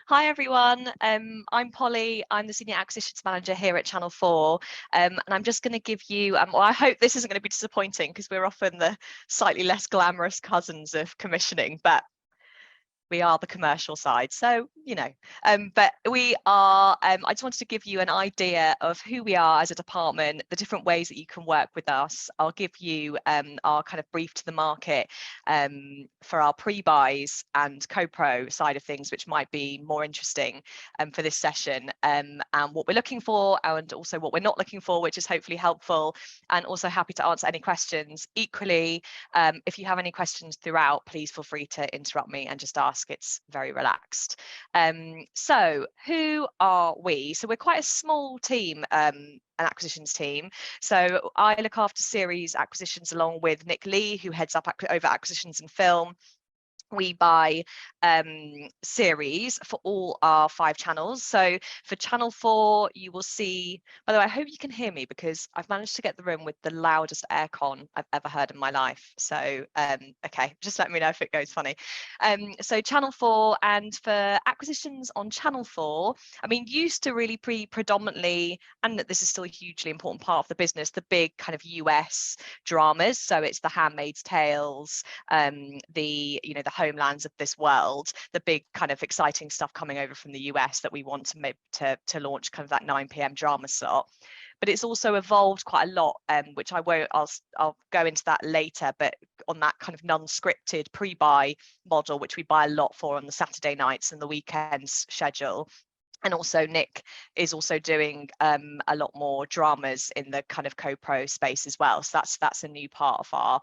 Hi everyone, I'm Polly. I'm the Senior Acquisitions Manager here at Channel 4, and I'm just going to give you, well, I hope this isn't going to be disappointing because we're often the slightly less glamorous cousins of commissioning, but we are the commercial side, so but we are I just wanted to give you an idea of who we are as a department, the different ways that you can work with us. I'll give you our kind of brief to the market for our pre-buys and co-pro side of things, which might be more interesting for this session, and what we're looking for and also what we're not looking for, which is hopefully helpful, and also happy to answer any questions. Equally, if you have any questions throughout, please feel free to interrupt me and just ask. It's very relaxed. So who are we? So we're quite a small team, an acquisitions team. So I look after series acquisitions along with Nick Lee, who heads up over acquisitions and film. We buy series for all our 5 channels. So for Channel 4, you will see, by the way, I hope you can hear me because I've managed to get the room with the loudest aircon I've ever heard in my life. So, okay, just let me know if it goes funny. So Channel 4, and for acquisitions on Channel 4, I mean, used to really predominantly, and this is still a hugely important part of the business, the big kind of US dramas. So it's the Handmaid's Tales, the homelands of this world, the big kind of exciting stuff coming over from the US that we want to launch kind of that 9 p.m. drama slot. But it's also evolved quite a lot, which I'll go into that later, but on that kind of non-scripted pre-buy model, which we buy a lot for on the Saturday nights and the weekends schedule. And also Nick is also doing a lot more dramas in the kind of co-pro space as well. So that's a new part of our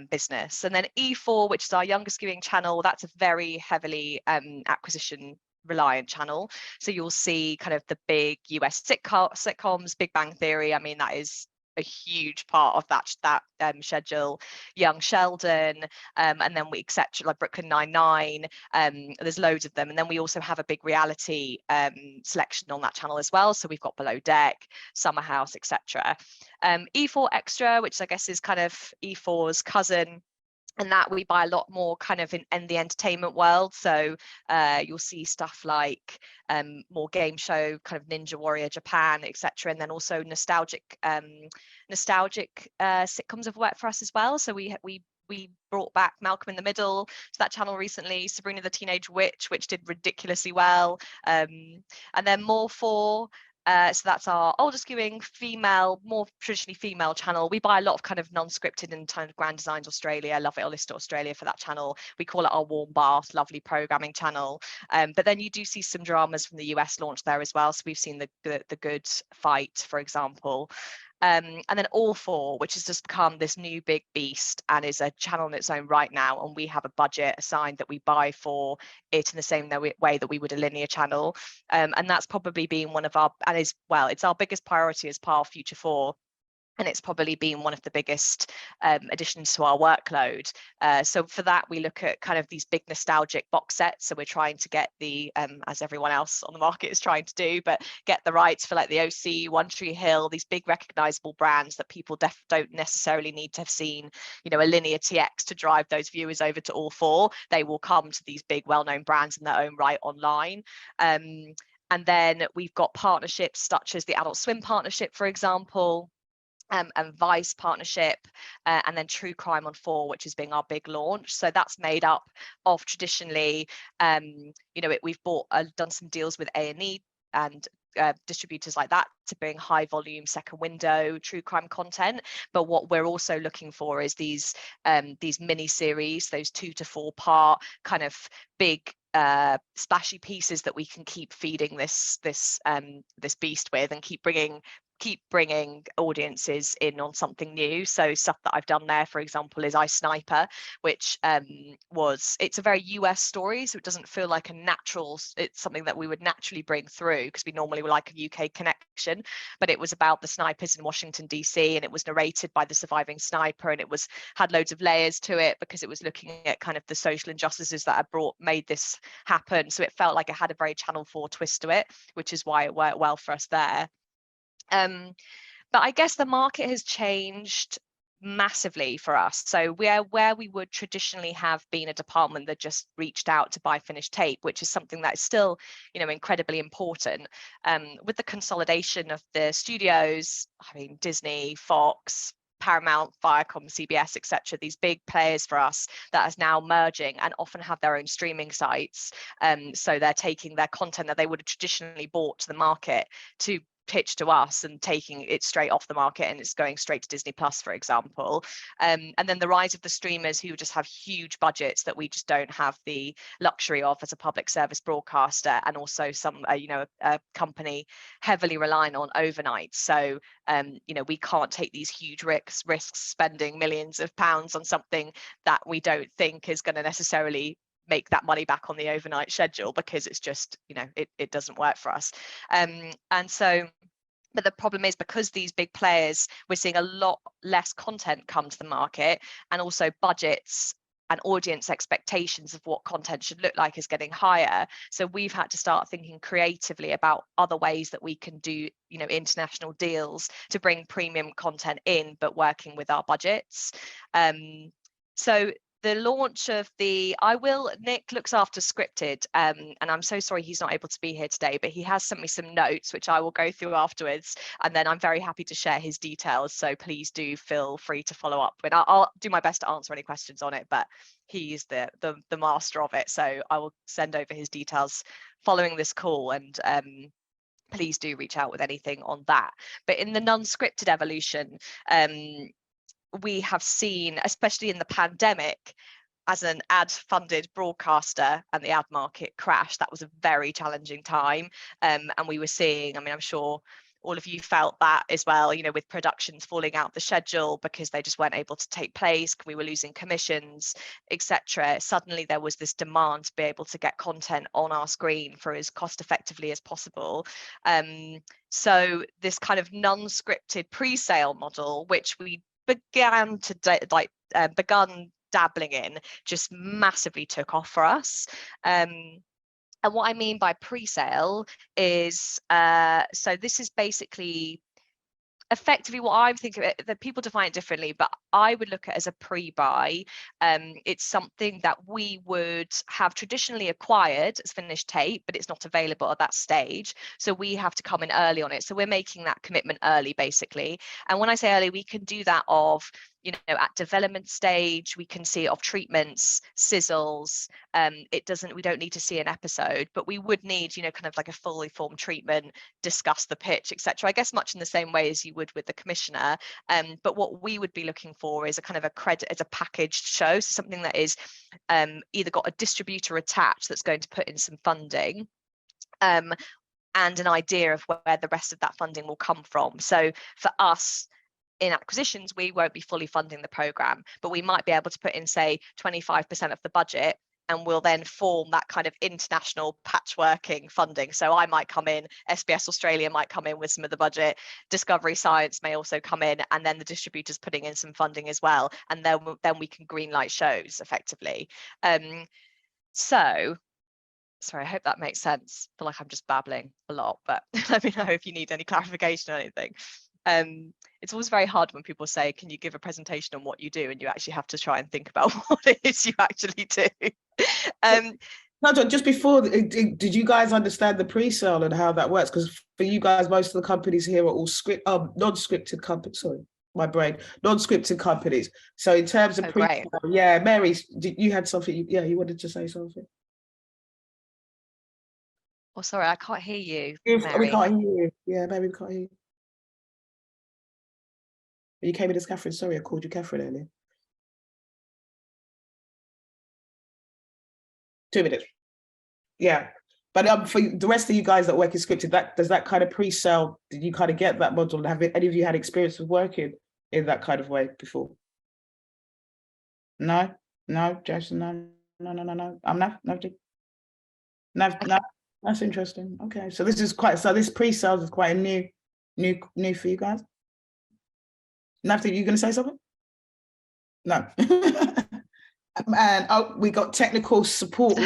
business. And then E4, which is our youngest viewing channel, that's a very heavily acquisition reliant channel. So you'll see kind of the big US sitcoms, Big Bang Theory. I mean, that is a huge part of that schedule. Young Sheldon, and then we etc. like Brooklyn Nine-Nine. There's loads of them, and then we also have a big reality selection on that channel as well. So we've got Below Deck, Summer House, etc. E4 Extra, which I guess is kind of E4's cousin, and that we buy a lot more kind of in the entertainment world. So you'll see stuff like more game show, kind of Ninja Warrior Japan, etc. And then also nostalgic sitcoms have worked for us as well. So we brought back Malcolm in the Middle to that channel recently, Sabrina the Teenage Witch, which did ridiculously well, and then more for so that's our oldest viewing female, more traditionally female channel. We buy a lot of kind of non-scripted and kind of Grand Designs Australia, Love It or List It Australia for that channel. We call it our warm bath, lovely programming channel. But then you do see some dramas from the US launch there as well. So we've seen the Good Fight, for example. And then All 4, which has just become this new big beast and is a channel in its own right now, and we have a budget assigned that we buy for it in the same way that we would a linear channel, and that's probably been one of our, and is, well, it's our biggest priority as part of Future 4. And it's probably been one of the biggest additions to our workload. So for that, we look at kind of these big nostalgic box sets. So we're trying to get the, as everyone else on the market is trying to do, but get the rights for like the OC, One Tree Hill, these big recognizable brands that people don't necessarily need to have seen, a linear TX to drive those viewers over to All 4. They will come to these big well-known brands in their own right online. And then we've got partnerships such as the Adult Swim partnership, for example, and Vice partnership, and then True Crime on 4, which is being our big launch. So that's made up of traditionally, we've done some deals with A&E and distributors like that to bring high volume second window true crime content. But what we're also looking for is these mini series, those 2 to 4 part kind of big splashy pieces that we can keep feeding this beast with, and keep bringing audiences in on something new. So stuff that I've done there, for example, is Ice Sniper, which it's a very US story, so it doesn't feel like it's something that we would naturally bring through because we normally would like a UK connection, but it was about the snipers in Washington DC, and it was narrated by the surviving sniper, and it had loads of layers to it because it was looking at kind of the social injustices that had made this happen. So it felt like it had a very Channel 4 twist to it, which is why it worked well for us there. But I guess the market has changed massively for us. So where we would traditionally have been a department that just reached out to buy finished tape, which is something that is still, you know, incredibly important, with the consolidation of the studios, I mean, Disney, Fox, Paramount, Viacom, CBS, etc., these big players for us that is now merging and often have their own streaming sites. So they're taking their content that they would have traditionally bought to the market to pitch to us and taking it straight off the market, and it's going straight to Disney Plus, for example. And then the rise of the streamers who just have huge budgets that we just don't have the luxury of as a public service broadcaster, and also some you know, a company heavily relying on overnight. So you know, we can't take these huge risks spending millions of pounds on something that we don't think is going to necessarily make that money back on the overnight schedule, because it's just, you know, it doesn't work for us. And so, but the problem is, because these big players, we're seeing a lot less content come to the market, and also budgets and audience expectations of what content should look like is getting higher. So we've had to start thinking creatively about other ways that we can do, you know, international deals to bring premium content in, but working with our budgets. So the launch of Nick looks after scripted, and I'm so sorry he's not able to be here today, but he has sent me some notes which I will go through afterwards, and then I'm very happy to share his details, so please do feel free to follow up. But I'll do my best to answer any questions on it, but he's the master of it, so I will send over his details following this call, and please do reach out with anything on that. But in the non-scripted evolution, we have seen, especially in the pandemic, as an ad-funded broadcaster and the ad market crashed, that was a very challenging time. And we were seeing, I mean, I'm sure all of you felt that as well, you know, with productions falling out the schedule because they just weren't able to take place, we were losing commissions, etc. Suddenly there was this demand to be able to get content on our screen for as cost effectively as possible. So this kind of non-scripted pre-sale model, which we begun dabbling in, just massively took off for us. And what I mean by pre-sale is, so this is basically effectively what I'm thinking of, that people define it differently, but I would look at it as a pre-buy. It's something that we would have traditionally acquired as finished tape, but it's not available at that stage. So we have to come in early on it. So we're making that commitment early, basically. And when I say early, we can do that of, you know, at development stage, we can see it of treatments, sizzles. We don't need to see an episode, but we would need, you know, kind of like a fully formed treatment, discuss the pitch, etc. I guess much in the same way as you would with the commissioner. But what we would be looking for is a kind of a credit as a packaged show, so something that is either got a distributor attached that's going to put in some funding, and an idea of where the rest of that funding will come from. So for us, in acquisitions, we won't be fully funding the program, but we might be able to put in, say, 25% of the budget, and we'll then form that kind of international patchworking funding. So I might come in, SBS Australia might come in with some of the budget, Discovery Science may also come in, and then the distributors putting in some funding as well, and then we can greenlight shows effectively. So sorry, I hope that makes sense. I feel like I'm just babbling a lot, but let me know if you need any clarification or anything. It's always very hard when people say, can you give a presentation on what you do, and you actually have to try and think about what it is you actually do. No, just before, did you guys understand the pre-sale and how that works? Because for you guys, most of the companies here are all non-scripted companies. Sorry, my brain, non-scripted companies. So in terms of pre-sale, yeah, Mary, you had something? You wanted to say something. Oh, sorry, I can't hear you, Mary. We can't hear you. Yeah, Mary, we can't hear you. You came in as Catherine. Sorry, I called you Catherine earlier. 2 minutes. Yeah. But for the rest of you guys that work in scripted, does that kind of pre-sale, did you kind of get that model? Have any of you had experience with working in that kind of way before? No, Jason, no. I'm not. No. That's interesting. Okay, so this pre-sales is quite a new for you guys. Nothing. You going to say something? No. And we got technical support.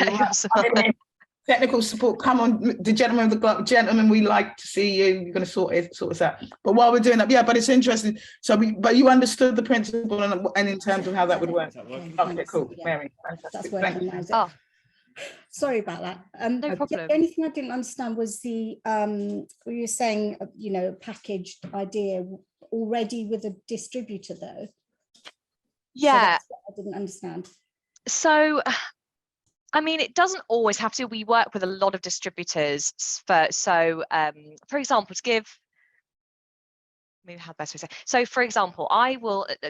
Technical support. Come on, the gentleman with the glove. Gentlemen, we like to see you. You're going to sort us out. But while we're doing that, yeah, but it's interesting. So, but you understood the principle and in terms of how that would work. Okay, cool. Yeah. Mary, fantastic. That's Thank working you. now. Sorry about that. No problem. The only thing I didn't understand was the you were saying, packaged idea already with a distributor though. Yeah. So that's what I didn't understand. So, I mean, it doesn't always have to. We work with a lot of distributors. For example, to give, maybe how best we say. So, for example, a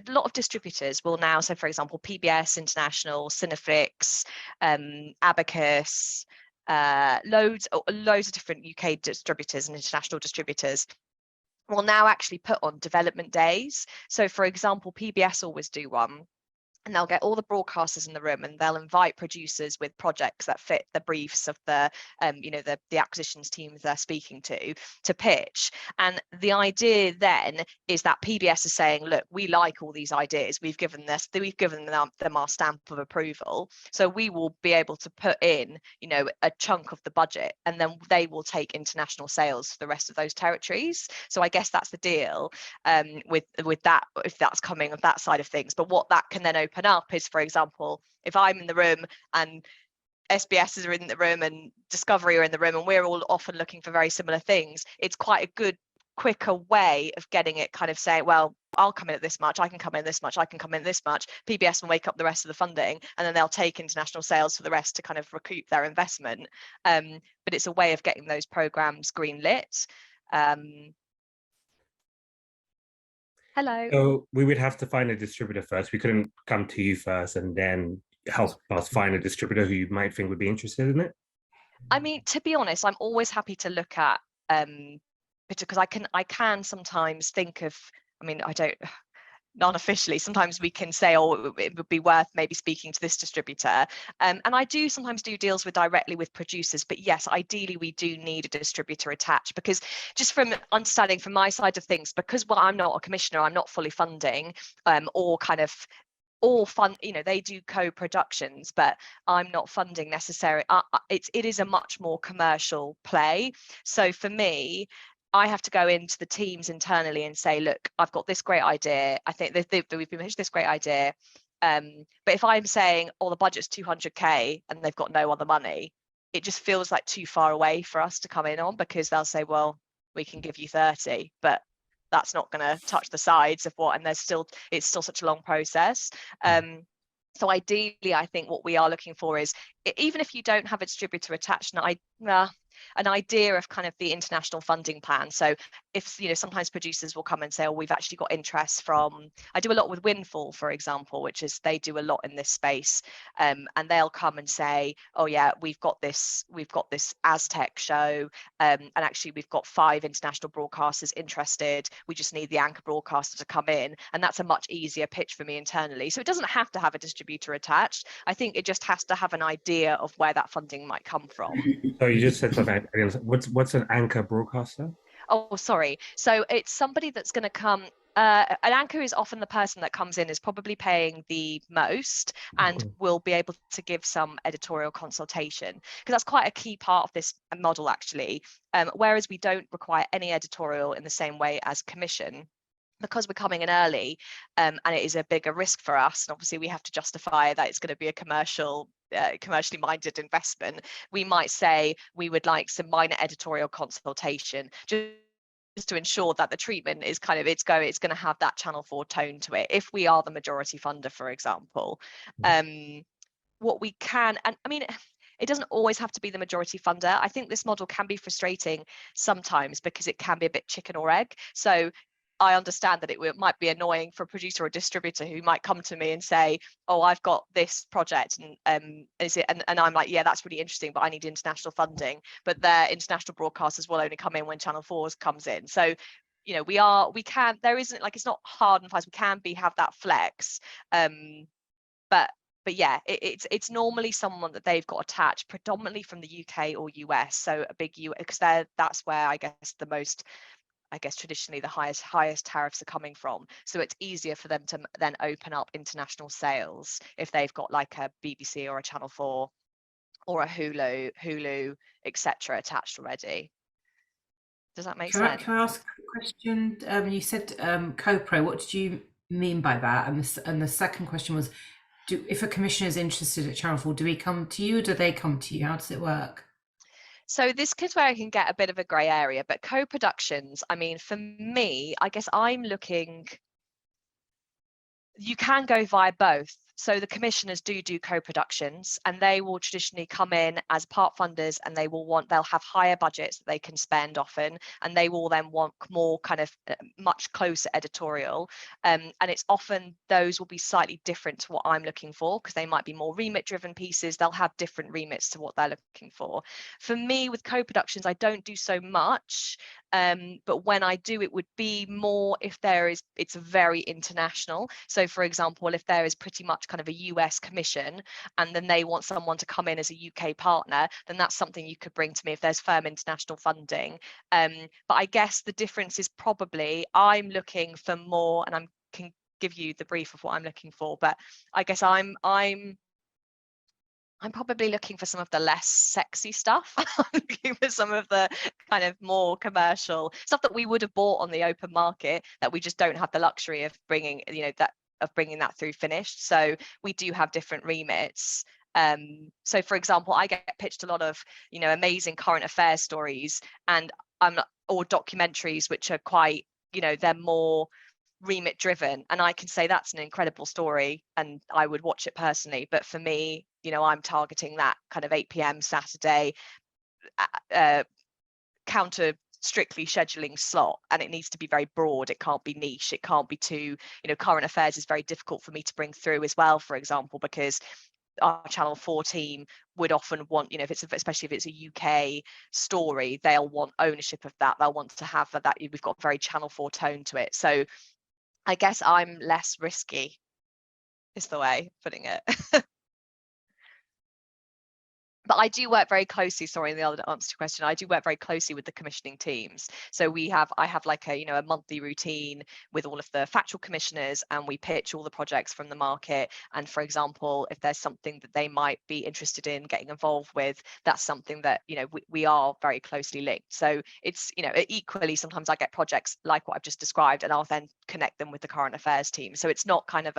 lot of distributors will now. So, for example, PBS International, Cinefix, Abacus, loads of different UK distributors and international distributors will now actually put on development days. So, for example, PBS always do one. And they'll get all the broadcasters in the room and they'll invite producers with projects that fit the briefs of the acquisitions teams they're speaking to pitch. And the idea then is that PBS is saying, look, we like all these ideas. We've given them our stamp of approval. So we will be able to put in, a chunk of the budget, and then they will take international sales for the rest of those territories. So I guess that's the deal with that, if that's coming of that side of things. But what that can then open up is, for example, if I'm in the room and SBS are in the room and Discovery are in the room and we're all often looking for very similar things, it's quite a good quicker way of getting it, kind of saying, well, I'll come in at this much, I can come in this much, I can come in this much. PBS will wake up the rest of the funding and then they'll take international sales for the rest to kind of recoup their investment. But it's a way of getting those programs greenlit. Hello. So we would have to find a distributor first. We couldn't come to you first and then help us find a distributor who you might think would be interested in it. I mean, to be honest, I'm always happy to look at because I can sometimes think of, I mean, I don't, non-officially, sometimes we can say, oh, it would be worth maybe speaking to this distributor. And I do sometimes do deals directly with producers, but yes, ideally we do need a distributor attached, because just from understanding from my side of things, because I'm not a commissioner, I'm not fully funding or fund, they do co-productions, but I'm not funding necessarily. It is a much more commercial play. So for me, I have to go into the teams internally and say, look, I've got this great idea. I think that we've been pitched this great idea. But if I'm saying, oh, the budget's 200K and they've got no other money, it just feels like too far away for us to come in on, because they'll say, well, we can give you 30, but that's not going to touch the sides of what, and it's still such a long process. So ideally, I think what we are looking for is, even if you don't have a distributor attached, an idea of kind of the international funding plan. So if, sometimes producers will come and say, oh, we've actually got interest from, I do a lot with Windfall, for example, which is, they do a lot in this space. And they'll come and say, oh yeah, we've got this Aztec show. And actually we've got 5 international broadcasters interested. We just need the anchor broadcaster to come in. And that's a much easier pitch for me internally. So it doesn't have to have a distributor attached. I think it just has to have an idea of where that funding might come from. So you just said something. What's an anchor broadcaster? Oh, sorry. So it's somebody that's going to come. An anchor is often the person that comes in, is probably paying the most and will be able to give some editorial consultation, because that's quite a key part of this model, actually. Whereas we don't require any editorial in the same way as commission, because we're coming in early, and it is a bigger risk for us, and obviously we have to justify that it's going to be a commercially minded investment. We might say we would like some minor editorial consultation, just to ensure that the treatment is kind of, it's going to have that Channel 4 tone to it, if we are the majority funder, for example. What we can, and I mean, it doesn't always have to be the majority funder. I think this model can be frustrating sometimes, because it can be a bit chicken or egg. So I understand that it might be annoying for a producer or distributor who might come to me and say, oh, I've got this project, and and I'm like, yeah, that's really interesting, but I need international funding. But their international broadcasters will only come in when Channel 4's comes in. So, there isn't, like, it's not hard and fast. We can have that flex. But yeah, it's normally someone that they've got attached, predominantly from the UK or US. So a big US, because that's where I guess traditionally the highest tariffs are coming from. So it's easier for them to then open up international sales if they've got like a BBC or a Channel 4 or a Hulu, etc. attached already. Does that make Can sense? I ask a question? You said co-pro. What did you mean by that? And the second question was, if a commissioner is interested at Channel 4, do we come to you or do they come to you? How does it work? So this is where I can get a bit of a grey area, but co-productions, I mean, for me, I guess I'm looking, you can go via both. So the commissioners do co-productions, and they will traditionally come in as part funders, and they'll have higher budgets that they can spend often, and they will then want more kind of much closer editorial. And it's often those will be slightly different to what I'm looking for, because they might be more remit driven pieces. They'll have different remits to what they're looking for. For me, with co-productions, I don't do so much. But when I do, it would be more if it's very international. So for example, if there is pretty much kind of a US commission, and then they want someone to come in as a UK partner, then that's something you could bring to me if there's firm international funding. But I guess the difference is probably I'm looking for more, and I can give you the brief of what I'm looking for, but I guess I'm probably looking for some of the less sexy stuff. I'm looking for some of the kind of more commercial stuff that we would have bought on the open market, that we just don't have the luxury of bringing, bringing that through finished. So we do have different remits. So for example, I get pitched a lot of, amazing current affairs stories, and or documentaries, which are quite, they're more remit driven, and I can say that's an incredible story and I would watch it personally. But for me, I'm targeting that kind of 8 p.m. Saturday counter strictly scheduling slot, and it needs to be very broad. It can't be niche. It can't be too, current affairs is very difficult for me to bring through as well, for example, because our Channel 4 team would often want, especially if it's a UK story, they'll want ownership of that. They'll want to have that. We've got a very Channel 4 tone to it. So I guess I'm less risky, is the way of putting it. But I do work very closely, sorry, the other answer to your question, I do work very closely with the commissioning teams. So I have like a monthly routine with all of the factual commissioners, and we pitch all the projects from the market. And for example, if there's something that they might be interested in getting involved with, that's something that, we are very closely linked. So it's, equally, sometimes I get projects like what I've just described, and I'll then connect them with the current affairs team. So it's not kind of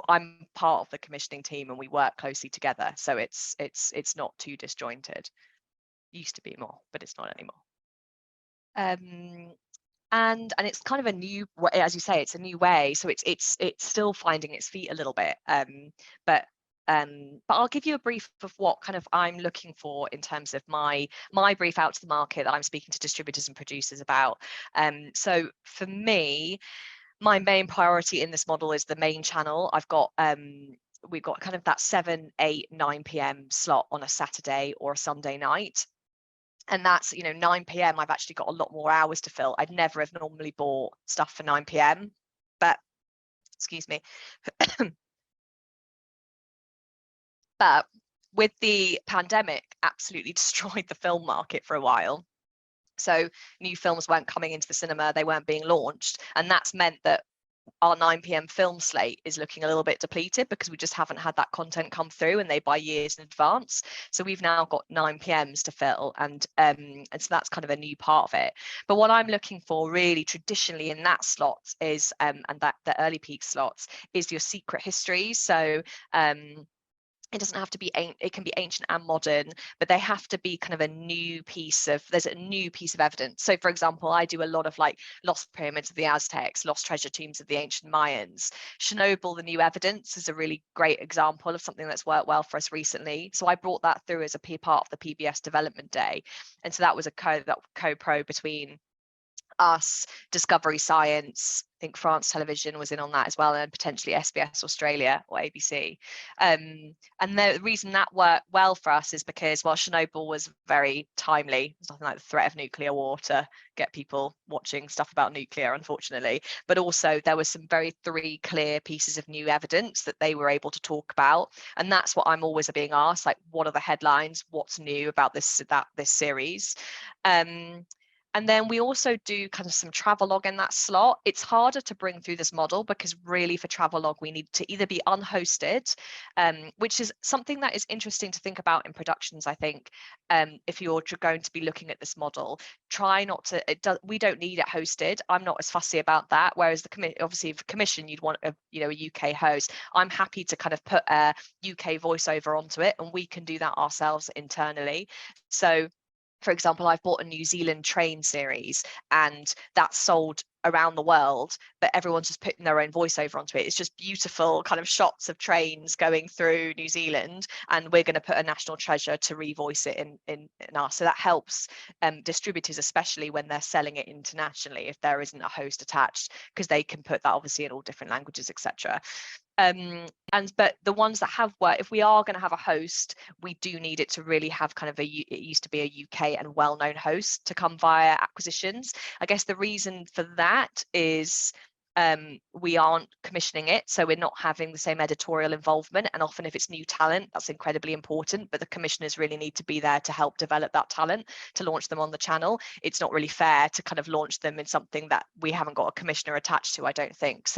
I'm part of the commissioning team, and we work closely together. So it's not too disjointed. Used to be more, but it's not anymore. And it's kind of a new, as you say, it's a new way. So it's still finding its feet a little bit. But I'll give you a brief of what kind of I'm looking for in terms of my brief out to the market that I'm speaking to distributors and producers about. So for me, my main priority in this model is the main channel. We've got kind of that 7, 8, 9 p.m. slot on a Saturday or a Sunday night. And that's, 9 p.m. I've actually got a lot more hours to fill. I'd never have normally bought stuff for 9 p.m. But, excuse me. But with the pandemic, absolutely destroyed the film market for a while. So new films weren't coming into the cinema, they weren't being launched, and that's meant that our 9 p.m. film slate is looking a little bit depleted, because we just haven't had that content come through, and they buy years in advance. So we've now got 9 p.m.s to fill, and so that's kind of a new part of it. But what I'm looking for really traditionally in that slot is and that the early peak slots is your secret histories. So it doesn't have to be, it can be ancient and modern, but they have to be kind of there's a new piece of evidence. So for example, I do a lot of like lost pyramids of the Aztecs, lost treasure tombs of the ancient Mayans. Chernobyl, the new evidence, is a really great example of something that's worked well for us recently. So I brought that through as a part of the PBS development day. And so that was a co-pro between us, Discovery Science, I think France Television was in on that as well, and potentially SBS Australia or ABC. And the reason that worked well for us is because while Chernobyl was very timely, there's nothing like the threat of nuclear war to get people watching stuff about nuclear, unfortunately, but also there was some very 3 clear pieces of new evidence that they were able to talk about. And that's what I'm always being asked, like, what are the headlines, what's new about this series? And then we also do kind of some travelogue in that slot. It's harder to bring through this model because really for travelogue, we need to either be unhosted, which is something that is interesting to think about in productions, I think. If you're going to be looking at this model, try not to, we don't need it hosted. I'm not as fussy about that. Whereas obviously for commission, you'd want a UK host. I'm happy to kind of put a UK voiceover onto it, and we can do that ourselves internally. So for example, I've bought a New Zealand train series and that's sold around the world, but everyone's just putting their own voiceover onto it. It's just beautiful kind of shots of trains going through New Zealand, and we're going to put a national treasure to revoice it in us. So that helps distributors, especially when they're selling it internationally, if there isn't a host attached, because they can put that obviously in all different languages, etc. But the ones that have worked, if we are going to have a host, we do need it to really have kind of it used to be a UK and well-known host to come via acquisitions. I guess the reason for that is we aren't commissioning it, so we're not having the same editorial involvement, and often if it's new talent, that's incredibly important, but the commissioners really need to be there to help develop that talent to launch them on the channel. It's not really fair to kind of launch them in something that we haven't got a commissioner attached to, I don't think.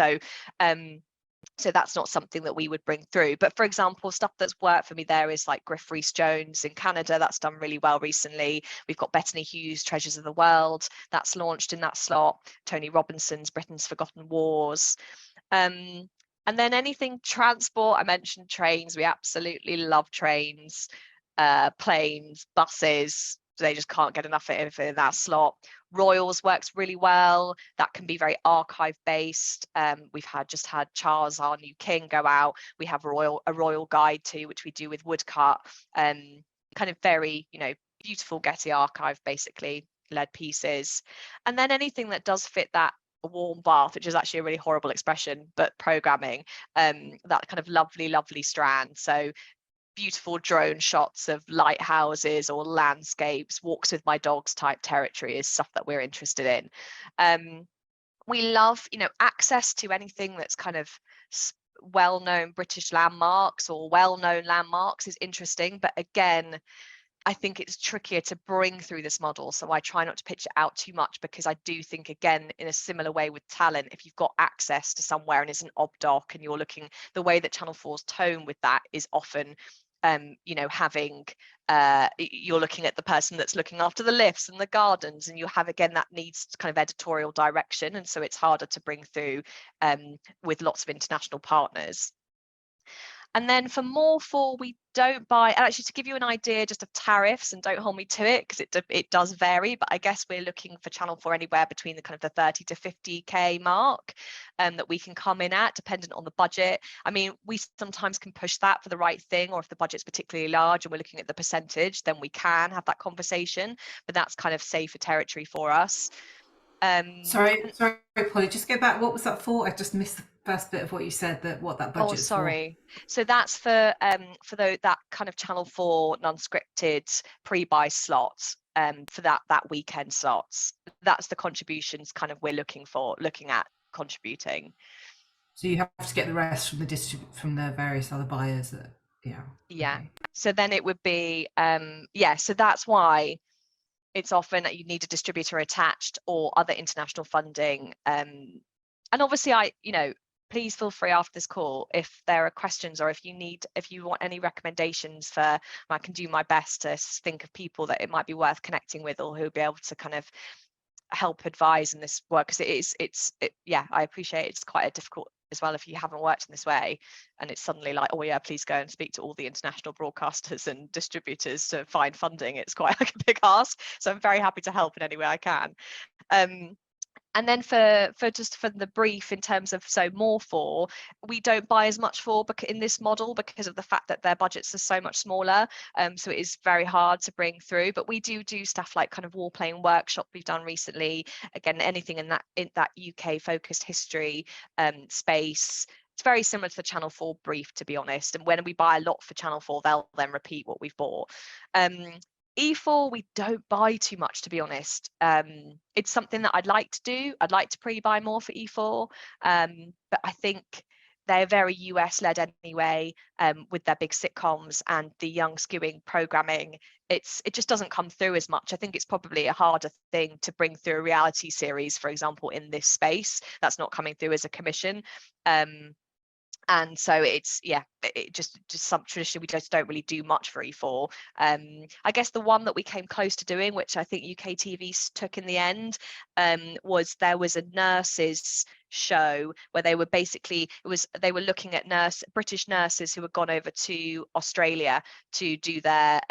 So that's not something that we would bring through. But for example, stuff that's worked for me there is like Griff Rhys-Jones in Canada. That's done really well recently. We've got Bettany Hughes' Treasures of the World. That's launched in that slot. Tony Robinson's Britain's Forgotten Wars. And then anything transport, I mentioned trains. We absolutely love trains, planes, buses. They just can't get enough of it in that slot. Royals works really well. That can be very archive based. We've just had Charles, our new king, go out. We have a royal guide too, which we do with woodcut. Kind of very, beautiful Getty archive basically led pieces. And then anything that does fit that warm bath, which is actually a really horrible expression, but programming, that kind of lovely strand. So beautiful drone shots of lighthouses or landscapes, walks with my dogs type territory is stuff that we're interested in. We love, access to anything that's kind of well-known British landmarks or well-known landmarks is interesting, but again, I think it's trickier to bring through this model. So I try not to pitch it out too much, because I do think, again, in a similar way with talent, if you've got access to somewhere and it's an obdoc and you're looking, the way that Channel 4's tone with that is often you're looking at the person that's looking after the lifts and the gardens, and you have, again, that needs kind of editorial direction, and so it's harder to bring through with lots of international partners. And then for more for, we don't buy, and actually to give you an idea just of tariffs, and don't hold me to it because it does vary, but I guess we're looking for Channel 4 anywhere between the kind of the 30 to 50k mark that we can come in at, dependent on the budget. I mean, we sometimes can push that for the right thing, or if the budget's particularly large and we're looking at the percentage, then we can have that conversation, but that's kind of safer territory for us. Sorry, Polly, just go back. What was that for? I just missed the first bit of what you said, what that budget's for. Sorry. So that's for that kind of Channel 4 non-scripted pre-buy slots for that weekend slots. That's the contributions kind of we're looking at contributing. So you have to get the rest from the various other buyers. Yeah. Okay. So then it would be so that's why it's often that you need a distributor attached or other international funding. And obviously please feel free after this call if there are questions, or if you want any recommendations for, I can do my best to think of people that it might be worth connecting with, or who'll be able to kind of help advise in this work, because I appreciate it's quite a difficult as well if you haven't worked in this way, and it's suddenly like, oh yeah, please go and speak to all the international broadcasters and distributors to find funding. It's quite like a big ask, so I'm very happy to help in any way I can. And then for the brief, in terms of more for, we don't buy as much for in this model because of the fact that their budgets are so much smaller. So it is very hard to bring through, but we do stuff like kind of warplane workshop we've done recently. Again, anything in that UK focused history space. It's very similar to the Channel 4 brief, to be honest. And when we buy a lot for Channel 4, they'll then repeat what we've bought. E4, we don't buy too much, to be honest. It's something that I'd like to do. I'd like to pre-buy more for E4, but I think they're very US led anyway, with their big sitcoms and the young skewing programming. It just doesn't come through as much. I think it's probably a harder thing to bring through a reality series, for example, in this space that's not coming through as a commission. And so it's, yeah, it just some tradition we just don't really do much for E4. I guess the one that we came close to doing, which I think UK TV took in the end, was there was a nurses show where they were basically, they were looking at British nurses who had gone over to Australia to do their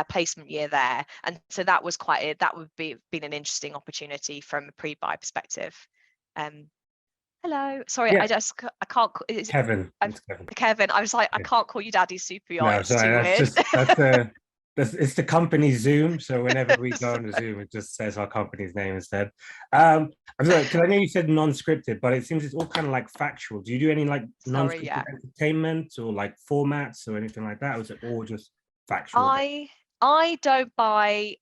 placement year there, and so that was that would been an interesting opportunity from a pre-buy perspective. Hello, sorry, Yeah. I can't. Kevin. It's Kevin. Kevin, I was like, I Yeah. can't call you Daddy Super Yacht. No, It's sorry, too weird. it's the company Zoom. So whenever we go on the Zoom, it just says our company's name instead. I'm sorry, because I know you said non-scripted, but it seems it's all kind of like factual. Do you do any like non-scripted yeah. entertainment or like formats or anything like that? Or is it all just factual? I don't buy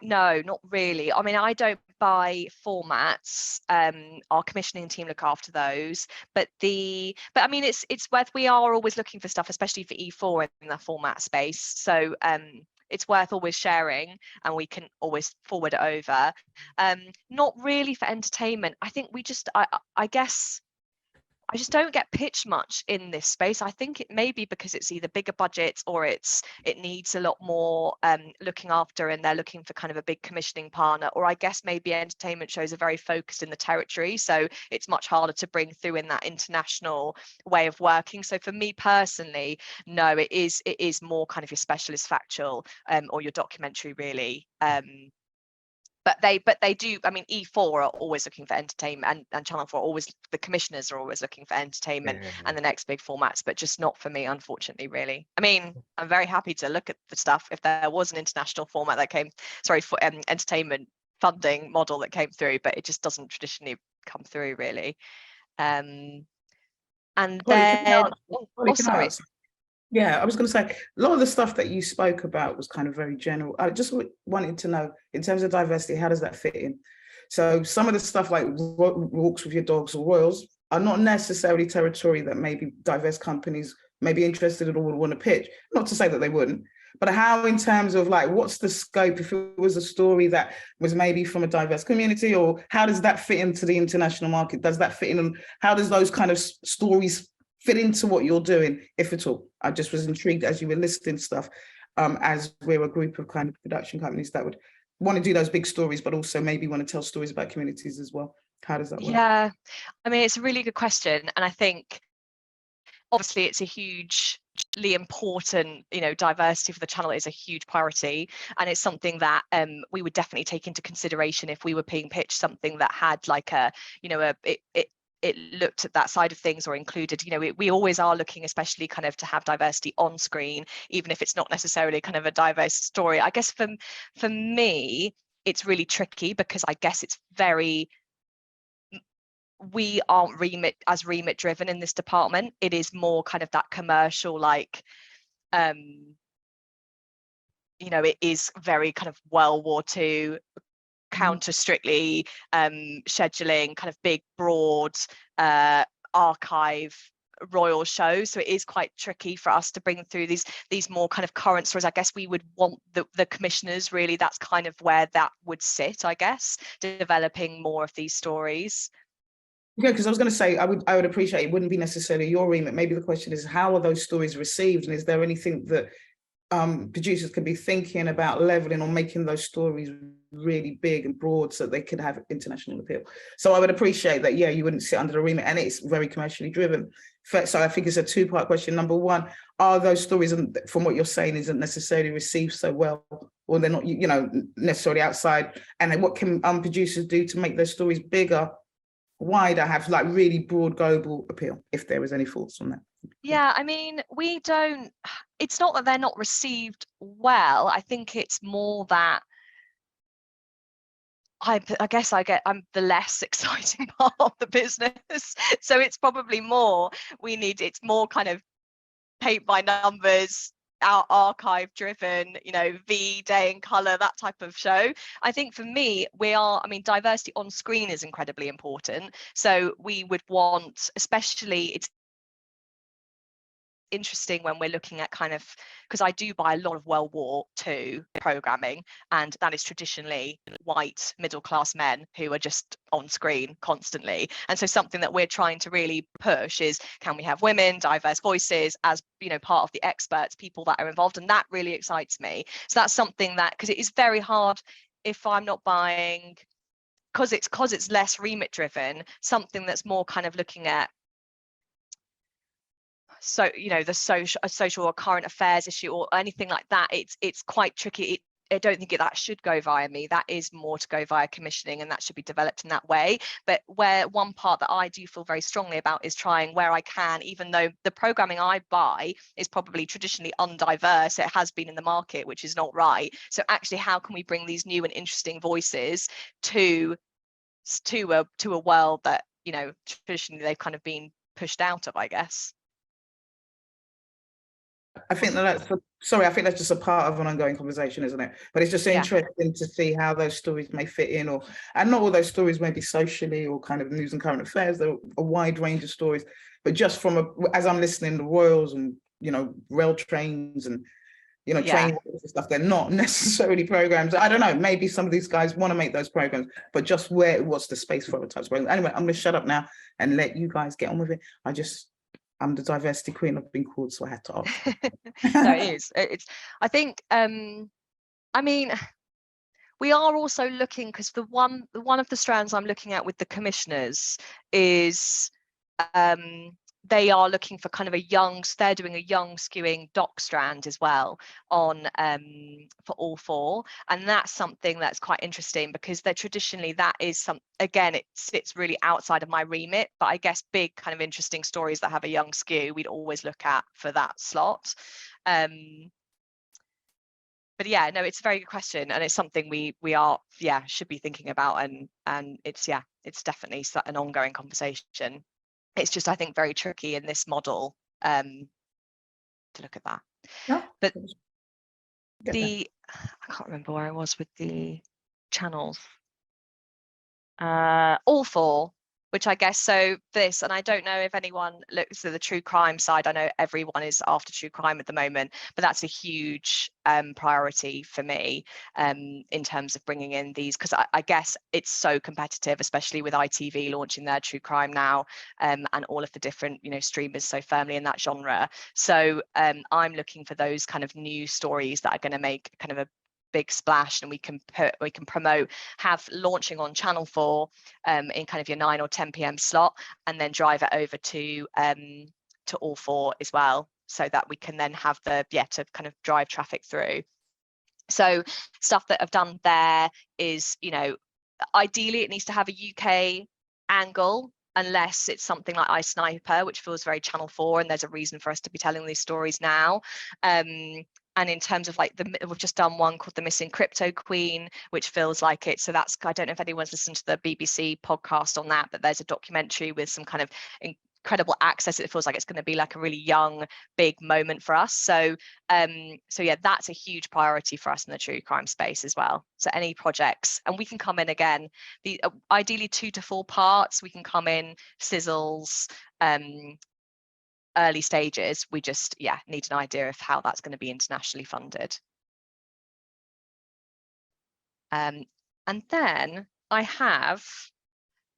no, not really. I mean, I don't buy formats. Our commissioning team look after those, but I mean, it's worth, we are always looking for stuff, especially for E4 in the format space. So it's worth always sharing, and we can always forward it over. Not really for entertainment. I think we just I guess I just don't get pitched much in this space. I think it may be because it's either bigger budgets or it needs a lot more looking after, and they're looking for kind of a big commissioning partner, or I guess maybe entertainment shows are very focused in the territory, so it's much harder to bring through in that international way of working. So for me personally, no, it is more kind of your specialist factual or your documentary really. But they do, I mean, E4 are always looking for entertainment, and Channel 4 always, the commissioners are always looking for entertainment and the next big formats, but just not for me, unfortunately, really. I mean, I'm very happy to look at the stuff if there was an international format that came, for entertainment funding model that came through, but it just doesn't traditionally come through really. And then, sorry. Yeah, I was going to say, a lot of the stuff that you spoke about was kind of very general. I just wanted to know, in terms of diversity, how does that fit in? So some of the stuff like walks with your dogs or royals are not necessarily territory that maybe diverse companies may be interested in or would want to pitch. Not to say that they wouldn't, but how, in terms of like, what's the scope if it was a story that was maybe from a diverse community, or how does that fit into the international market? Does that fit in? How does those kind of stories fit into what you're doing, if at all? I just was intrigued as you were listing stuff, as we're a group of kind of production companies that would want to do those big stories, but also maybe want to tell stories about communities as well. How does that work? Yeah, I mean, it's a really good question. And I think, obviously, it's a hugely important, diversity for the channel is a huge priority. And it's something that we would definitely take into consideration if we were being pitched something that had like it looked at that side of things, or included, we always are looking, especially kind of to have diversity on screen, even if it's not necessarily kind of a diverse story. I guess for me, it's really tricky because I guess it's we aren't remit driven in this department. It is more kind of that commercial, like, it is very kind of World War II, counter strictly scheduling, kind of big broad archive royal shows. So it is quite tricky for us to bring through these more kind of current stories. I guess we would want the commissioners, really, that's kind of where that would sit, I guess, developing more of these stories. Yeah, because I was going to say, I would appreciate it wouldn't be necessarily your remit. Maybe the question is, how are those stories received, and is there anything that producers can be thinking about leveling or making those stories really big and broad so they could have international appeal? So I would appreciate that. Yeah, you wouldn't sit under the remit, and it's very commercially driven. So I think it's a two-part question. Number one, are those stories, from what you're saying, isn't necessarily received so well, or they're not, necessarily outside? And then what can producers do to make those stories bigger, wider, have like really broad global appeal, if there was any thoughts on that? Yeah, I mean, it's not that they're not received well. I think it's more that I guess I'm the less exciting part of the business. So it's probably more, it's more kind of paint by numbers, our archive driven, you know, V Day in Colour, that type of show. I think for me, I mean, diversity on screen is incredibly important. So we would want, especially, it's interesting when we're looking at kind of, because I do buy a lot of World War II programming, and that is traditionally white middle class men who are just on screen constantly. And so something that we're trying to really push is, can we have women, diverse voices as, you know, part of the experts, people that are involved, and that really excites me. So that's something that, because it is very hard if I'm not buying, because it's less remit driven, something that's more kind of looking at, so, you know, the social or current affairs issue or anything like that, it's quite tricky. I don't think that should go via me. That is more to go via commissioning, and that should be developed in that way. But where one part that I do feel very strongly about is trying where I can, even though the programming I buy is probably traditionally undiverse, it has been in the market, which is not right. So actually, how can we bring these new and interesting voices to a world that, you know, traditionally they've kind of been pushed out of, I guess. I think that's I think that's just a part of an ongoing conversation, isn't it? But it's just interesting to see how those stories may fit in, and not all those stories may be socially or kind of news and current affairs. There are a wide range of stories, but just as I'm listening to Royals and, you know, rail trains and, you know, train and stuff, they're not necessarily programs. I don't know, maybe some of these guys want to make those programs, but just what's the space for other types of programs? Anyway, I'm going to shut up now and let you guys get on with it. I'm the diversity queen, I've been called, so I had to ask. No, it is. It's. I think. I mean, we are also looking, because one of the strands I'm looking at with the commissioners is, they are looking for kind of they're doing a young skewing doc strand as well on for all four, and that's something that's quite interesting, because they're traditionally, that is again, it sits really outside of my remit, but I guess big kind of interesting stories that have a young skew we'd always look at for that slot. But yeah, no, it's a very good question, and it's something we should be thinking about, and it's definitely an ongoing conversation. It's just, I think, very tricky in this model to look at that. Yeah. But I can't remember where I was with the channels. All four, which I guess, so this, and I don't know if anyone looks at the true crime side. I know everyone is after true crime at the moment, but that's a huge priority for me in terms of bringing in these, because I guess it's so competitive, especially with ITV launching their true crime now, and all of the different, you know, streamers so firmly in that genre. So I'm looking for those kind of new stories that are going to make kind of a big splash, and we can promote, have launching on Channel 4 in kind of your 9 or 10 p.m. slot, and then drive it over to all four as well, so that we can then have to kind of drive traffic through. So stuff that I've done there is, you know, ideally it needs to have a UK angle, unless it's something like iSniper, which feels very Channel 4, and there's a reason for us to be telling these stories now. And in terms of like we've just done one called The Missing Crypto Queen, which feels like it. So that's, I don't know if anyone's listened to the BBC podcast on that, but there's a documentary with some kind of incredible access. It feels like it's going to be like a really young, big moment for us. So yeah, that's a huge priority for us in the true crime space as well. So any projects, and we can come in again, ideally 2 to 4 parts. We can come in sizzles, early stages. We just need an idea of how that's going to be internationally funded. And then I have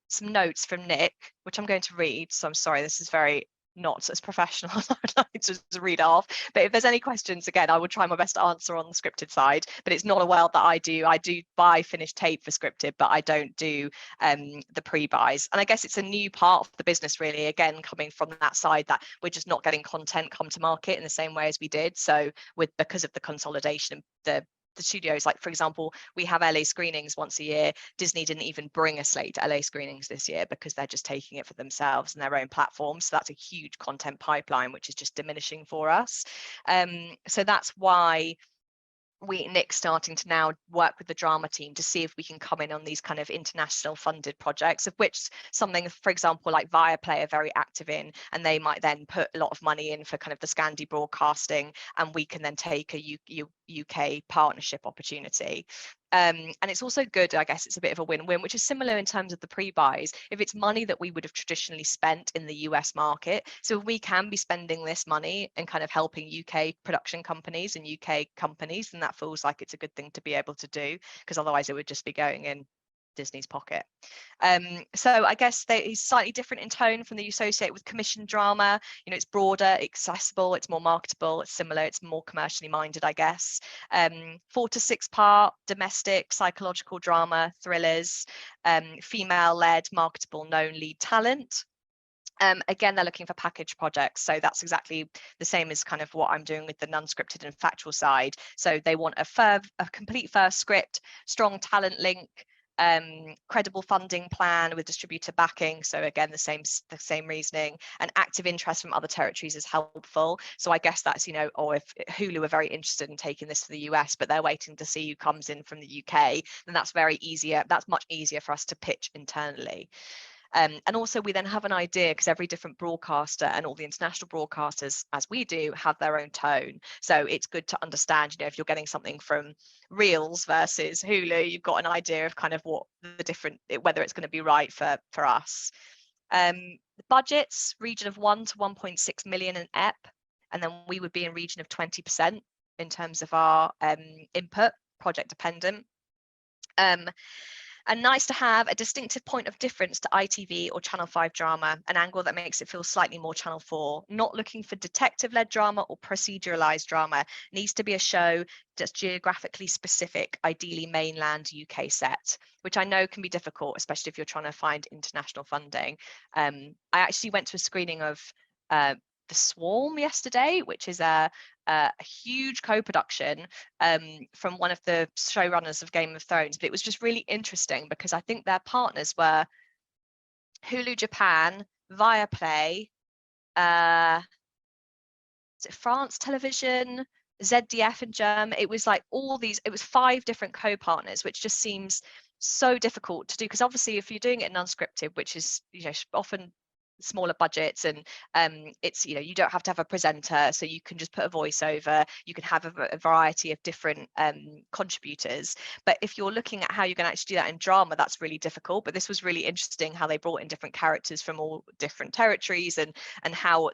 some notes from Nick, which I'm going to read. So I'm sorry, this is very not as professional as I would like to read off. But if there's any questions, again, I will try my best to answer on the scripted side. But it's not a world that I do. I do buy finished tape for scripted, but I don't do the pre-buys. And I guess it's a new part of the business, really, again, coming from that side, that we're just not getting content come to market in the same way as we did. So because of the consolidation, the studios, like for example, we have LA screenings once a year. Disney didn't even bring a slate to LA screenings this year because they're just taking it for themselves and their own platforms. So that's a huge content pipeline, which is just diminishing for us. So that's why Nick's starting to now work with the drama team to see if we can come in on these kind of international funded projects, of which something, for example, like Viaplay are very active in, and they might then put a lot of money in for kind of the Scandi broadcasting, and we can then take a UK partnership opportunity. And it's also good, I guess it's a bit of a win-win, which is similar in terms of the pre-buys. If it's money that we would have traditionally spent in the US market, so if we can be spending this money and kind of helping UK production companies and UK companies, then that feels like it's a good thing to be able to do, because otherwise it would just be going in Disney's pocket. So I guess it's slightly different in tone from the associate with commissioned drama. You know, it's broader, accessible, it's more marketable, it's similar, it's more commercially minded, I guess. 4 to 6 part domestic psychological drama thrillers, female-led, marketable, known lead talent. Again, they're looking for package projects, so that's exactly the same as kind of what I'm doing with the non-scripted and factual side. So they want a complete first script, strong talent link, credible funding plan with distributor backing. So again, the same reasoning, and active interest from other territories is helpful. So I guess that's, you know, or if Hulu are very interested in taking this to the US, but they're waiting to see who comes in from the UK, then that's much easier for us to pitch internally. And also we then have an idea, because every different broadcaster and all the international broadcasters, as we do, have their own tone. So it's good to understand, you know, if you're getting something from Reels versus Hulu, you've got an idea of kind of what the different, whether it's going to be right for us. The budgets, region of 1 to 1.6 million in EP, and then we would be in region of 20% in terms of our input, project dependent. And nice to have a distinctive point of difference to ITV or Channel 5 drama, an angle that makes it feel slightly more Channel 4. Not looking for detective-led drama or proceduralized drama. Needs to be a show that's geographically specific, ideally mainland UK set, which I know can be difficult, especially if you're trying to find international funding. I actually went to a screening of The Swarm yesterday, which is a huge co-production from one of the showrunners of Game of Thrones, but it was just really interesting because I think their partners were Hulu Japan, Viaplay, is it France Television, ZDF in Germany. It was like all these, it was 5 different co-partners, which just seems so difficult to do, because obviously if you're doing it in unscripted, which is, you know, often smaller budgets, and it's, you know, you don't have to have a presenter, so you can just put a voiceover, you can have a variety of different contributors. But if you're looking at how you're going to actually do that in drama, that's really difficult. But this was really interesting how they brought in different characters from all different territories, and how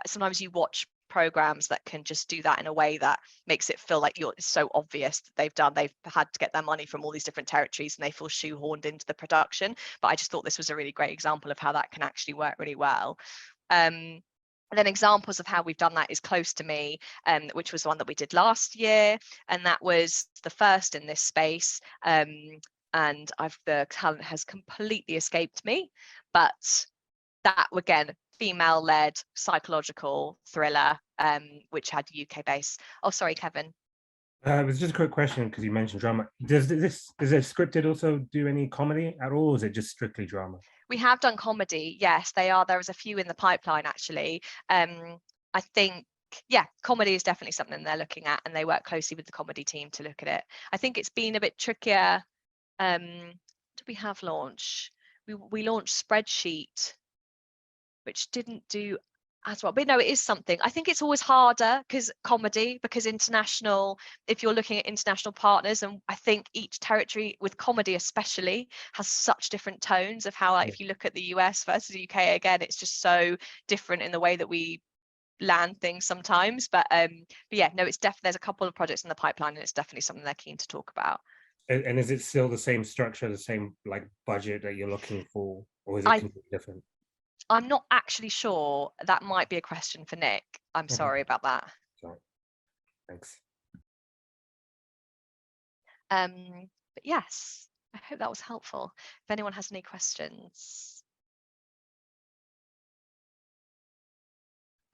sometimes you watch programs that can just do that in a way that makes it feel like it's so obvious that they've had to get their money from all these different territories and they feel shoehorned into the production. But I just thought this was a really great example of how that can actually work really well. And then examples of how we've done that is Close to Me, which was the one that we did last year, and that was the first in this space. And the talent has completely escaped me, but that again, female-led psychological thriller, which had UK base. Oh, sorry, Kevin. It was just a quick question because you mentioned drama. Is it scripted also do any comedy at all, or is it just strictly drama? We have done comedy, yes, they are. There was a few in the pipeline actually. I think, yeah, comedy is definitely something they're looking at, and they work closely with the comedy team to look at it. I think it's been a bit trickier. Did we have launch? We launched Spreadsheet, which didn't do as well, but no, it is something. I think it's always harder because international, if you're looking at international partners, and I think each territory with comedy especially has such different tones of how, like, if you look at the US versus the UK, again, it's just so different in the way that we land things sometimes. But yeah, no, it's definitely, there's a couple of projects in the pipeline, and it's definitely something they're keen to talk about. And is it still the same structure, the same like budget that you're looking for, or is it completely different? I'm not actually sure. That might be a question for Nick. I'm sorry about that. Sorry. Thanks. But yes, I hope that was helpful. If anyone has any questions.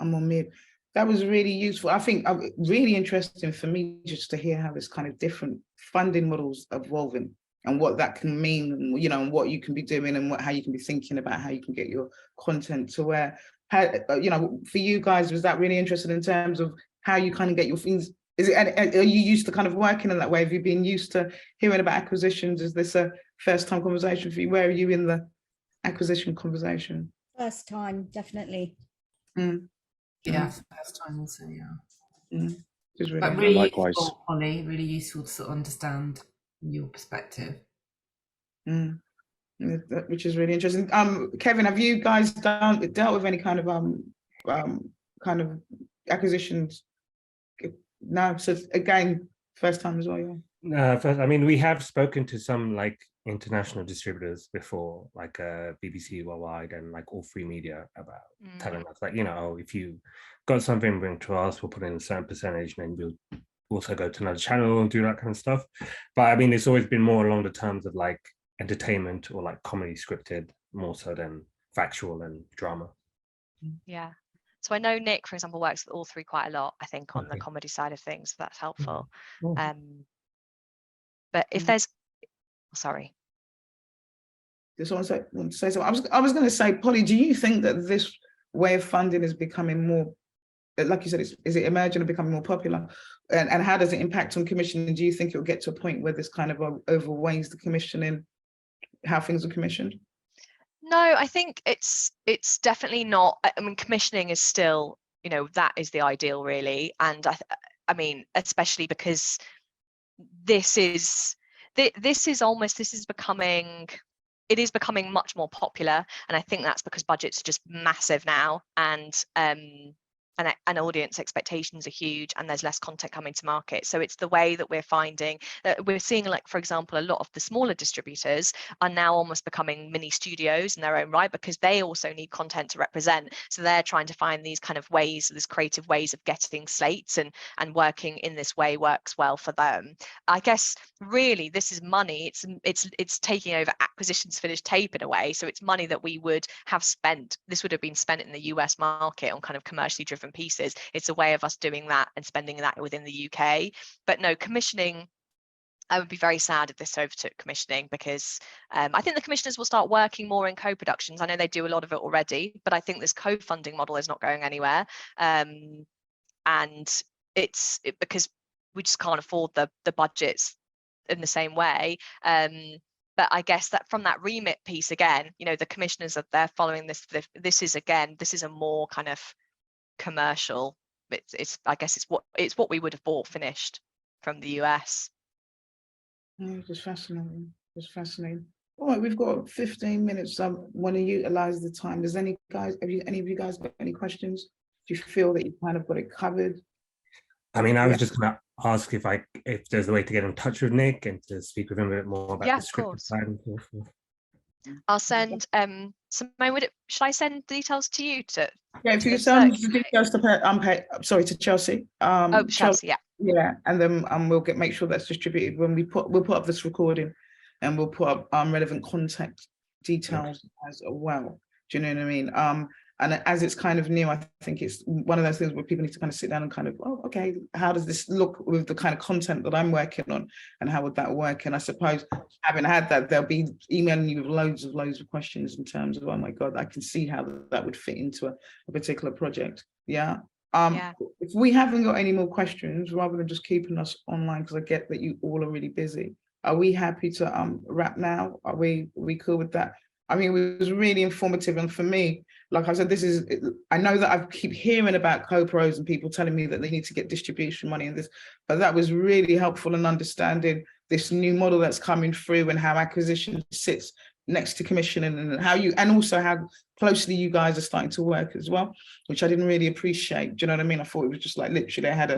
I'm on mute. That was really useful. I think really interesting for me just to hear how this kind of different funding models are evolving, and what that can mean, and, you know, and what you can be doing, and how you can be thinking about how you can get your content to where, you know, for you guys, was that really interesting in terms of how you kind of get your things Is it? And are you used to kind of working in that way? Have you been used to hearing about acquisitions? Is this a first time conversation for you? Where are you in the acquisition conversation? First time, definitely. Mm. Yeah, first time also, yeah. Mm. Just really But really Likewise. useful, Holly, really useful to sort of understand your perspective. Mm. Which is really interesting. Kevin, have you guys dealt with any kind of acquisitions? No, so again, first time as well, yeah. First, I mean, we have spoken to some like international distributors before, like BBC Worldwide and like All Free Media, about telling us like, you know, if you got something, bring to us, we'll put in a certain percentage, and then we'll also go to another channel and do that kind of stuff. But I mean, it's always been more along the terms of like entertainment or like comedy scripted, more so than factual and drama. Yeah. So I know Nick, for example, works with All Three quite a lot, I think, on the Okay. comedy side of things. So that's helpful. Mhm. But if there's, sorry. Did someone want to say something? I was going to say, Polly, do you think that this way of funding is becoming more, like you said, is it emerging and becoming more popular? And how does it impact on commissioning? Do you think it will get to a point where this kind of overweighs the commissioning, how things are commissioned? No, I think it's definitely not. I mean, commissioning is still, you know, that is the ideal, really. And I mean, especially because this is becoming, it is becoming much more popular, and I think that's because budgets are just massive now, and audience expectations are huge, and there's less content coming to market. So it's the way that we're finding that we're seeing, like, for example, a lot of the smaller distributors are now almost becoming mini studios in their own right, because they also need content to represent. So they're trying to find these kind of ways, these creative ways of getting slates, and working in this way works well for them. I guess really this is money. It's taking over acquisitions finished tape in a way. So it's money that we would have spent. This would have been spent in the US market on kind of commercially driven pieces. It's a way of us doing that and spending that within the UK. But no, commissioning, I would be very sad if this overtook commissioning, because I think the commissioners will start working more in co-productions. I know they do a lot of it already, but I think this co-funding model is not going anywhere. And it's because we just can't afford the budgets in the same way. But I guess that from that remit piece, again, you know, the commissioners are there following this. This is a more kind of commercial. I guess it's what we would have bought finished from the US. Yeah, just fascinating. Just fascinating. All right, we've got 15 minutes. I want to utilize the time. Does any of you guys got any questions? Do you feel that you kind of got it covered? I mean, I was just going to ask if there's a way to get in touch with Nick and to speak with him a bit more about the scripted side and so forth. I'll send Simone, should I send details to you to? Yeah, if you could send the details to Chelsea. Chelsea, yeah. Yeah, and then we'll make sure that's distributed when we'll put up this recording, and we'll put up relevant contact details as well. Do you know what I mean? And as it's kind of new, I think it's one of those things where people need to kind of sit down and kind of, oh, okay, how does this look with the kind of content that I'm working on, and how would that work? And I suppose, having had that, they'll be emailing you with loads of questions in terms of, oh my God, I can see how that would fit into a particular project. Yeah. If we haven't got any more questions, rather than just keeping us online, because I get that you all are really busy, are we happy to wrap now? Are we cool with that? I mean, it was really informative, and for me, like I said, I know that I keep hearing about co-pros and people telling me that they need to get distribution money and this, but that was really helpful in understanding this new model that's coming through, and how acquisition sits next to commissioning, and also how closely you guys are starting to work as well, which I didn't really appreciate. Do you know what I mean? I thought it was just like literally I had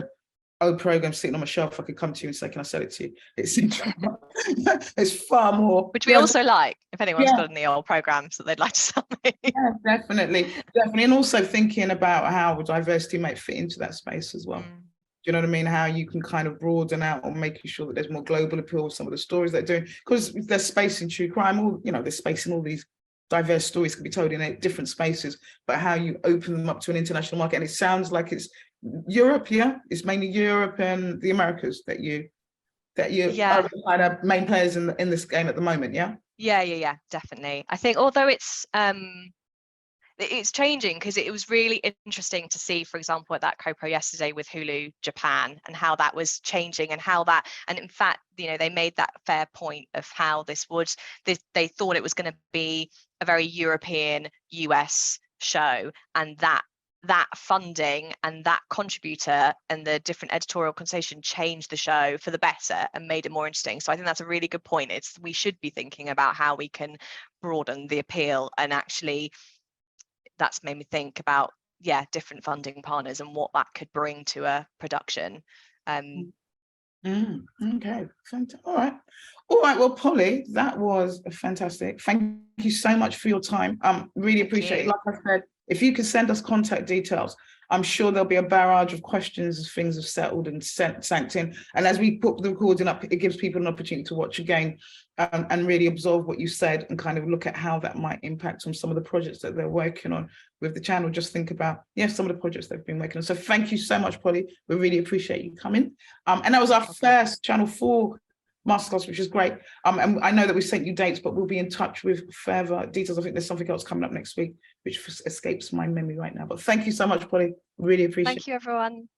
a program sitting on my shelf. I could come to you and say, can I sell it to you? It's far more. Which we also like, if anyone's got any old programs that they'd like to sell me. Yeah, definitely. And also thinking about how diversity might fit into that space as well. Do you know what I mean? How you can kind of broaden out, or making sure that there's more global appeal with some of the stories they're doing, because there's space in true crime, there's space in all these diverse stories can be told in different spaces, but how you open them up to an international market. And it sounds like it's Europe, it's mainly Europe and the Americas that you are the kind of main players in this game at the moment, yeah, definitely. I think although it's it's changing, because it was really interesting to see, for example, at that co-pro yesterday with Hulu Japan, and how that was changing, and how that, and in fact, you know, they made that fair point of how they thought it was going to be a very European US show, and that funding and that contributor and the different editorial conversation changed the show for the better and made it more interesting. So I think that's a really good point. We should be thinking about how we can broaden the appeal, and actually that's made me think about different funding partners and what that could bring to a production. Okay, all right, well, Polly, that was fantastic. Thank you so much for your time. Really appreciate it. Like I said, if you could send us contact details, I'm sure there'll be a barrage of questions as things have settled and sank in. And as we put the recording up, it gives people an opportunity to watch again and really absorb what you said, and kind of look at how that might impact on some of the projects that they're working on with the channel. Just think about, some of the projects they've been working on. So thank you so much, Polly. We really appreciate you coming. And that was our first Channel 4 masterclass, which is great. And I know that we sent you dates, but we'll be in touch with further details. I think there's something else coming up next week, which escapes my memory right now. But thank you so much, Polly. Really appreciate it. Thank you, everyone.